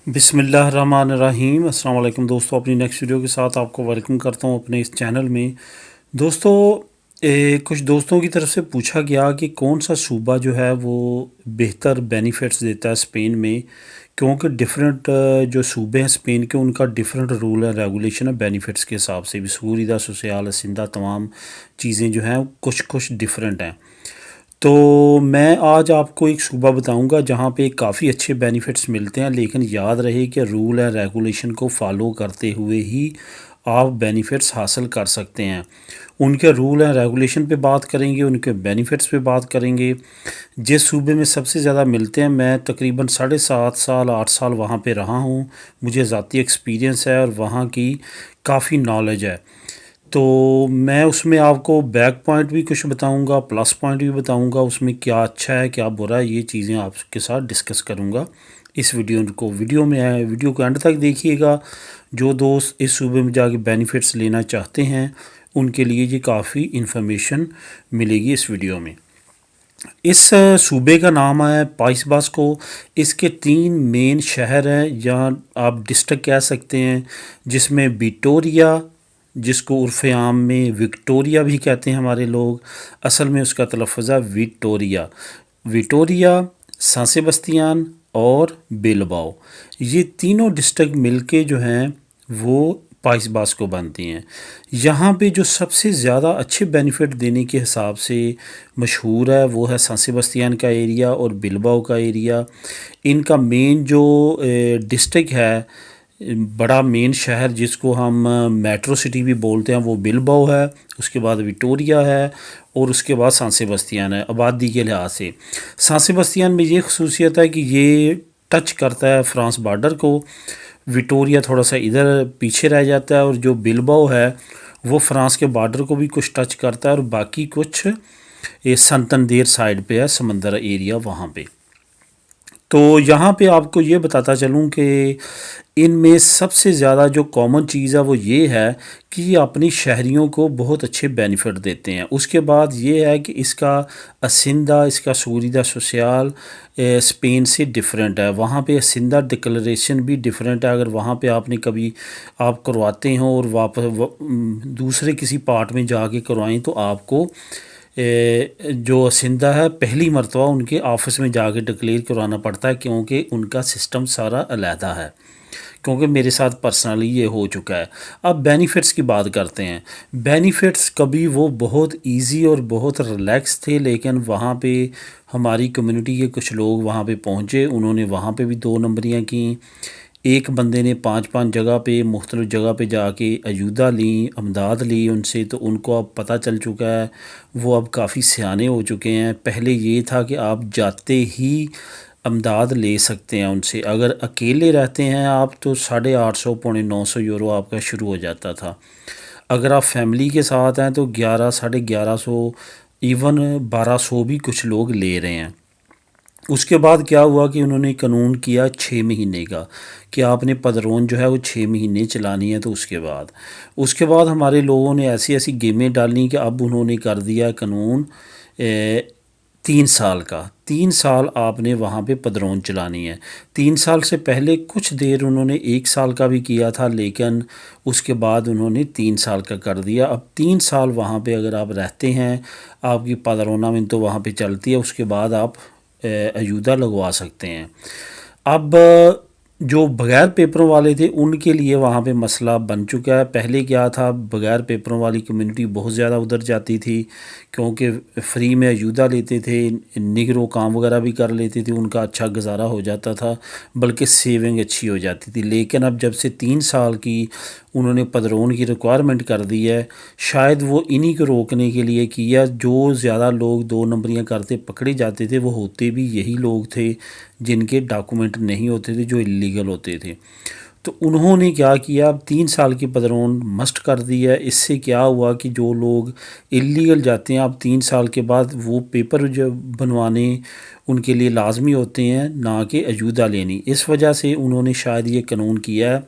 बिस्मिल्लाहिर्रहमानिर्रहीम। अस्सलाम वालेकुम दोस्तों, अपनी नेक्स्ट वीडियो के साथ आपको वेलकम करता हूँ अपने इस चैनल में। दोस्तों, कुछ दोस्तों की तरफ से पूछा गया कि कौन सा सूबा जो है वो बेहतर बेनिफिट्स देता है स्पेन में, क्योंकि डिफरेंट जो सूबे हैं स्पेन के उनका डिफरेंट रूल है, रेगुलेशन है बेनिफिट्स के हिसाब से भी। सूरीदा, सोशल, हसिंदा, तमाम चीज़ें जो हैं कुछ कुछ डिफरेंट हैं। तो मैं आज आपको एक सूबा बताऊंगा जहां पे काफ़ी अच्छे बेनिफिट्स मिलते हैं, लेकिन याद रहे कि रूल एंड रेगुलेशन को फॉलो करते हुए ही आप बेनिफिट्स हासिल कर सकते हैं। उनके रूल एंड रेगुलेशन पे बात करेंगे, उनके बेनिफिट्स पे बात करेंगे। जिस सूबे में सबसे ज़्यादा मिलते हैं, मैं तकरीबन 7.5 साल 8 साल वहाँ पे रहा हूँ, मुझे ज़ाती एक्सपीरियंस है और वहाँ की काफ़ी नॉलेज है। तो मैं उसमें आपको बैक पॉइंट भी कुछ बताऊंगा, प्लस पॉइंट भी बताऊंगा, उसमें क्या अच्छा है क्या बुरा है, ये चीज़ें आपके साथ डिस्कस करूंगा इस वीडियो को एंड तक देखिएगा। जो दोस्त इस सूबे में जाके बेनिफिट्स लेना चाहते हैं उनके लिए ये काफ़ी इन्फॉर्मेशन मिलेगी इस वीडियो में। इस सूबे का नाम है पाइस बास्को। इसके 3 मेन शहर हैं, या आप डिस्ट्रिक्ट कह सकते हैं, जिसमें विक्टोरिया, जिसको उर्फ़ आम में विक्टोरिया भी कहते हैं हमारे लोग, असल में उसका तलफ़्फ़ुज़ है विक्टोरिया, सान सेबेस्टियन और बिलबाओ। ये तीनों डिस्ट्रिक्ट मिलके जो हैं वो पाइस बास्को बनती हैं। यहाँ पे जो सबसे ज़्यादा अच्छे बेनिफिट देने के हिसाब से मशहूर है वो है सान सेबेस्टियन का एरिया और बिलबाओ का एरिया। इनका मेन जो डिस्ट्रिक्ट है, बड़ा मेन शहर जिसको हम मेट्रो सिटी भी बोलते हैं, वो बिलबाओ है, उसके बाद विक्टोरिया है और उसके बाद सान सेबेस्टियन है। आबादी के लिहाज से सान सेबेस्टियन में ये खसूसियत है कि ये टच करता है फ्रांस बॉर्डर को। विक्टोरिया थोड़ा सा इधर पीछे रह जाता है और जो बिलबाओ है वो फ्रांस के बॉर्डर को भी कुछ टच करता है और बाकी कुछ ये संतनदेर साइड पे है, समंदर एरिया वहाँ पे। तो यहाँ पे आपको ये बताता चलूँ कि इनमें सबसे ज़्यादा जो कॉमन चीज़ है वो ये है कि ये अपनी शहरियों को बहुत अच्छे बेनिफिट देते हैं। उसके बाद ये है कि इसका हसिंदा, इसका सूरीदा सोशल स्पेन से डिफरेंट है। वहाँ पे हसिंदा डिक्लेरेशन भी डिफरेंट है। अगर वहाँ पे आपने कभी आप करवाते हो और वापस दूसरे किसी पार्ट में जाके करवाएं तो आपको जो हसिंदा है पहली मरतबा उनके ऑफिस में जाके डिक्लेयर करवाना पड़ता है, क्योंकि उनका सिस्टम सारा अलहदा है। क्योंकि मेरे साथ पर्सनली ये हो चुका है। अब बेनिफिट्स की बात करते हैं। बेनिफिट्स कभी वो बहुत इजी और बहुत रिलैक्स थे, लेकिन वहाँ पे हमारी कम्युनिटी के कुछ लोग वहाँ पे पहुँचे, उन्होंने वहाँ पे भी 2 नंबरियाँ की। एक बंदे ने 5-5 जगह पे मुख्तलिफ़ जगह पे जाके अयूदा ली, अमदाद ली उनसे, तो उनको अब पता चल चुका है, वो अब काफ़ी सियाने हो चुके हैं। पहले ये था कि आप जाते ही अमदाद ले सकते हैं उनसे। अगर अकेले रहते हैं आप तो 850 पौने 900 यूरो आपका शुरू हो जाता था। अगर आप फैमिली के साथ हैं तो 11 1150, इवन 1200 भी कुछ लोग ले रहे हैं। उसके बाद क्या हुआ कि उन्होंने कानून किया 6 महीने का, कि आपने पदरोन जो है वो 6 महीने चलानी है। तो उसके बाद हमारे लोगों ने ऐसी ऐसी गेमें डाली कि अब उन्होंने कर दिया कानून 3 साल का। 3 साल आपने वहाँ पे पदरोन चलानी है। 3 साल से पहले कुछ देर उन्होंने 1 साल का भी किया था, लेकिन उसके बाद उन्होंने 3 साल का कर दिया। अब 3 साल वहाँ पे अगर आप रहते हैं, आपकी पदरोना में तो वहाँ पे चलती है, उसके बाद आप अयूदा लगवा सकते हैं। अब जो बग़ैर पेपरों वाले थे उनके लिए वहाँ पे मसला बन चुका है। पहले क्या था, बग़ैर पेपरों वाली कम्युनिटी बहुत ज़्यादा उधर जाती थी, क्योंकि फ्री में अयूदा लेते थे, निगरो काम वगैरह भी कर लेते थे, उनका अच्छा गुजारा हो जाता था, बल्कि सेविंग अच्छी हो जाती थी। लेकिन अब जब से 3 साल की उन्होंने पदरोन की रिक्वायरमेंट कर दी है, शायद वो इन्हीं को रोकने के लिए किया। जो ज़्यादा लोग 2 नंबरियाँ करते पकड़े जाते थे वो होते भी यही लोग थे जिनके डॉक्यूमेंट नहीं होते थे, जो इलीगल होते थे। تو انہوں نے کیا کیا، اب 3 سال کی پدرون مسٹ کر دی ہے۔ اس سے کیا ہوا کہ جو لوگ اللیگل جاتے ہیں اب 3 سال کے بعد وہ پیپر جو بنوانے ان کے لیے لازمی ہوتے ہیں، نہ کہ اجودہ لینی۔ اس وجہ سے انہوں نے شاید یہ قانون کیا ہے،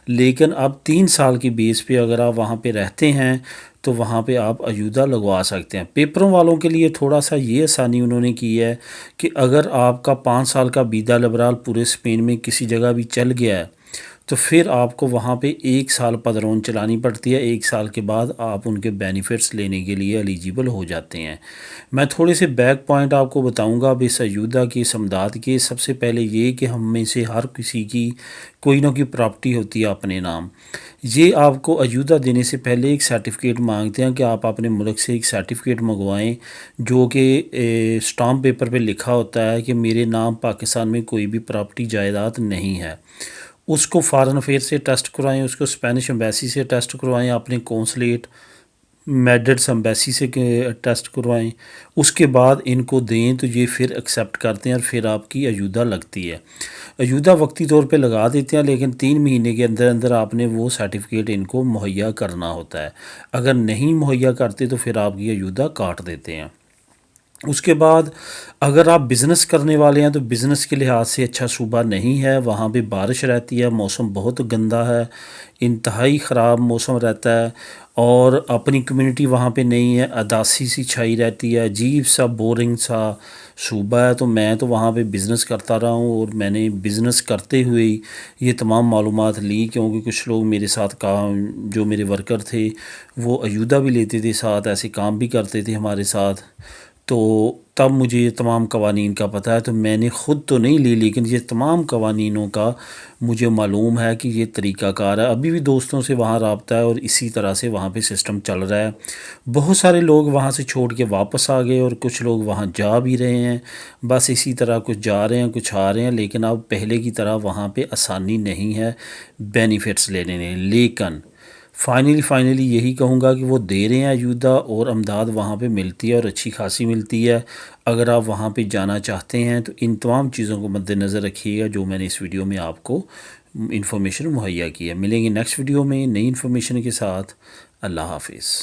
لیکن اب 3 سال کی بیس پہ اگر آپ وہاں پہ رہتے ہیں تو وہاں پہ آپ اجودہ لگوا سکتے ہیں۔ پیپروں والوں کے لیے تھوڑا سا یہ آسانی انہوں نے کی ہے کہ اگر آپ کا 5 سال کا ویزا لبرال پورے اسپین میں کسی جگہ بھی چل گیا ہے تو پھر آپ کو وہاں پہ 1 سال پدرون چلانی پڑتی ہے۔ 1 سال کے بعد آپ ان کے بینیفٹس لینے کے لیے ایلیجیبل ہو جاتے ہیں۔ میں تھوڑے سے بیک پوائنٹ آپ کو بتاؤں گا اب اس اجودہ کی اس امداد کے۔ سب سے پہلے یہ کہ ہم میں سے ہر کسی کی کوئی نہ کوئی پراپرٹی ہوتی ہے اپنے نام۔ یہ آپ کو اجودہ دینے سے پہلے ایک سرٹیفکیٹ مانگتے ہیں کہ آپ اپنے ملک سے ایک سرٹیفکیٹ منگوائیں جو کہ اسٹامپ پیپر پہ لکھا ہوتا ہے کہ میرے نام پاکستان میں کوئی بھی پراپرٹی جائیداد نہیں ہے۔ اس کو فارن افیئر سے ٹیسٹ کروائیں، اس کو اسپینش امبیسی سے ٹیسٹ کروائیں، اپنے کونسلیٹ میڈرڈس امبیسی سے ٹیسٹ کروائیں، اس کے بعد ان کو دیں تو یہ پھر ایکسیپٹ کرتے ہیں اور پھر آپ کی اجودہ لگتی ہے۔ اجودہ وقتی طور پہ لگا دیتے ہیں، لیکن 3 مہینے کے اندر اندر آپ نے وہ سرٹیفکیٹ ان کو مہیا کرنا ہوتا ہے۔ اگر نہیں مہیا کرتے تو پھر آپ کی اجودہ کاٹ دیتے ہیں۔ اس کے بعد اگر آپ بزنس کرنے والے ہیں تو بزنس کے لحاظ سے اچھا صوبہ نہیں ہے، وہاں پہ بارش رہتی ہے، موسم بہت گندا ہے، انتہائی خراب موسم رہتا ہے، اور اپنی کمیونٹی وہاں پہ نہیں ہے، اداسی سی چھائی رہتی ہے، عجیب سا بورنگ سا صوبہ ہے۔ تو میں تو وہاں پہ بزنس کرتا رہا ہوں اور میں نے بزنس کرتے ہوئے یہ تمام معلومات لی، کیونکہ کچھ لوگ میرے ساتھ کام جو میرے ورکر تھے وہ اجودہ بھی لیتے تھے ساتھ، ایسے کام بھی کرتے تھے ہمارے ساتھ، تو تب مجھے یہ تمام قوانین کا پتہ ہے۔ تو میں نے خود تو نہیں لی، لیکن یہ تمام قوانینوں کا مجھے معلوم ہے کہ یہ طریقہ کار ہے۔ ابھی بھی دوستوں سے وہاں رابطہ ہے اور اسی طرح سے وہاں پہ سسٹم چل رہا ہے۔ بہت سارے لوگ وہاں سے چھوڑ کے واپس آ گئے اور کچھ لوگ وہاں جا بھی رہے ہیں، بس اسی طرح کچھ جا رہے ہیں کچھ آ رہے ہیں، لیکن اب پہلے کی طرح وہاں پہ آسانی نہیں ہے بینیفٹس لینے میں۔ لیکن فائنلی یہی کہوں گا کہ وہ دے رہے ہیں اجودہ، اور امداد وہاں پہ ملتی ہے اور اچھی خاصی ملتی ہے۔ اگر آپ وہاں پہ جانا چاہتے ہیں تو ان تمام چیزوں کو مد نظر رکھیے گا جو میں نے اس ویڈیو میں آپ کو انفارمیشن مہیا کی ہے۔ ملیں گے نیکسٹ ویڈیو میں نئی انفارمیشن کے ساتھ۔ اللہ حافظ۔